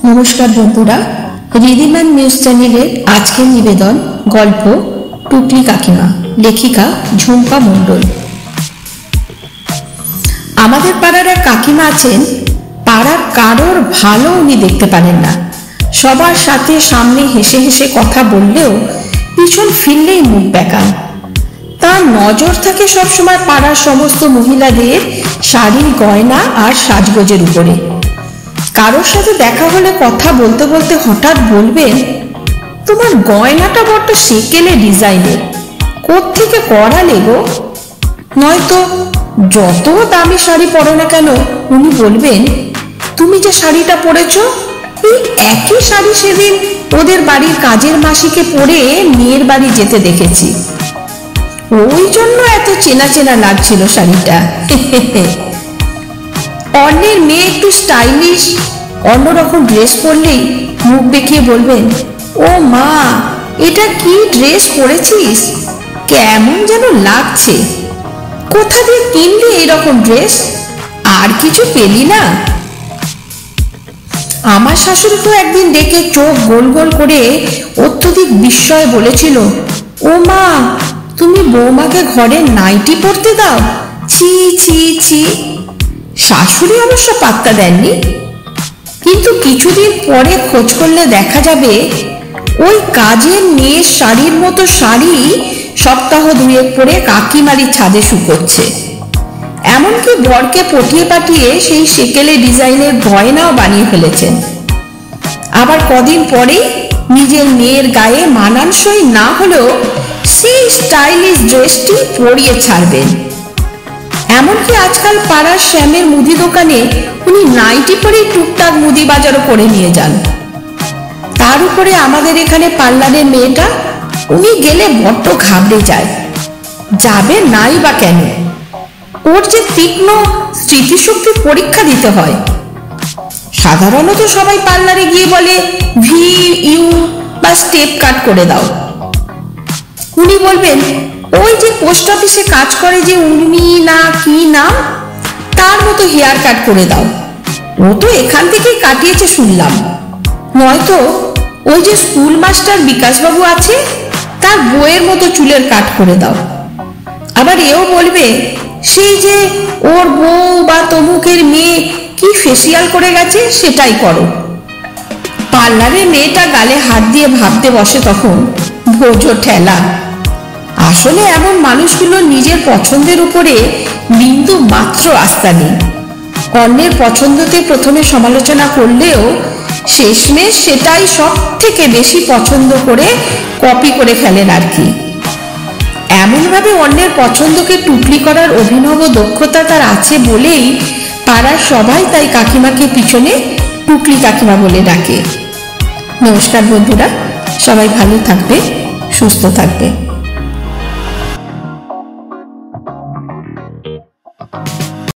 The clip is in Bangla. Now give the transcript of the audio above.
নমস্কার বন্ধুরা, রিদিমান নিউজ চ্যানেলের আজকের নিবেদন গল্প টুকলি কাকিমা, লেখিকা ঝুম্পা মণ্ডল। আমাদের পাড়ার এক কাকিমা আছেন। পাড়ার কারোর ভালো উনি দেখতে পারেন না। সবার সাথে সামনে হেসে হেসে কথা বললেও পিছন ফিরলেই মুখ বেঁকান। তার নজর থাকে সবসময় পাড়ার সমস্ত মহিলাদের শাড়ির গয়না আর সাজগোজের উপরে। কারোর সাথে দেখা হলে কথা বলতে বলতে হঠাৎ বলবেন, তোমার গয়নাটা বড্ড সেকেলে ডিজাইনের, কোত্থেকে করালে গো? নয়তো যত দামি শাড়ি পরো না কেন উনি বলবেন, তুমি যে শাড়িটা পরেছো এই একই শাড়ি সেদিন ওদের বাড়ির কাজের মাসিকে পরে মেয়ের বাড়ি যেতে দেখেছি, ওই জন্য এত চেনা চেনা লাগছিল শাড়িটা। অন্যের মেয়ে একটু স্টাইলিশ অন্যরকম ড্রেস পরলেই মুখ দেখিয়ে বলবেন, ও মা, এটা কি ড্রেস পরেছিস, কেমন যেন লাগছে, কোথা দিয়ে কিনলি এইরকম ড্রেস, আর কিছু পেলি না? আমার শাশুড়ি তো একদিন দেখে চোখ গোল গোল করে অত্যধিক বিস্ময়ে বলেছিল, ও মা, তুমি বৌমাকে ঘরে নাইটি পরতে দাও, ছি ছি ছি। শাশুড়ি অবশ্য পাত্তা দেননি, কিন্তু কিছুদিন পরে খোঁজ করলে দেখা যাবে ওই কাজের মেয়ের শাড়ির মতো শাড়ি সপ্তাহ দুয়েক পরে কাকিমারি ছাদে শুকোচ্ছে। এমনকি বরকে পটিয়ে পাঠিয়ে সেই সেকেলে ডিজাইনের গয়নাও বানিয়ে ফেলেছেন। আবার কদিন পরেই নিজের মেয়ের গায়ে মানানসই না হলেও সেই স্টাইলিশ ড্রেসটি পরিয়ে ছাড়বেন। এমনকি আজকাল পাড়ার শ্যামের মুদি দোকানে উনি নাইটি পরেই টুকটাক মুদি বাজারও করে নিয়ে যান। তার উপরে আমাদের এখানে পার্লারের মেয়েটা, উনি গেলে বড্ড ঘাবড়ে যায়, যাবে নাই বা কেন, ওর যে তীক্ষ্ণ স্মৃতিশক্তির পরীক্ষা দিতে হয়। সাধারণত সবাই পার্লারে গিয়ে বলে ভি ইউ বা স্টেপ কাট করে দাও। উনি বলবেন, ওই যে পোস্ট অফিসে কাজ করে যে উনি না কি নাম, তার মতো হেয়ার কাট করে দাও, ও তো এখান থেকেই কাটিয়েছে শুনলাম। নয়তো ওই যে স্কুল মাস্টার বিকাশবাবু আছে, তার বইয়ের মতো চুলের কাট করে দাও। আবার এও বলবে, সেই যে ওর বউ বা তমুকের মেয়ে কি ফেসিয়াল করে গেছে সেটাই করো। পার্লারের মেয়েটা গালে হাত দিয়ে ভাবতে বসে তখন, ভোজো ঠেলা। আসলে এমন মানুষগুলো নিজের পছন্দের উপরে বিন্দু মাত্র আস্থা নেই। অন্যের পছন্দতে প্রথমে সমালোচনা করলেও শেষমেশ সেটাই সব থেকে বেশি পছন্দ করে কপি করে ফেলেন আর কি। এমনভাবে অন্যের পছন্দকে টুকলি করার অভিনব দক্ষতা তার আছে বলেই পাড়ার সবাই তাই কাকিমাকে পিছনে টুকলি কাকিমা বলে ডাকে। নমস্কার বন্ধুরা, সবাই ভালো থাকবে, সুস্থ থাকবে।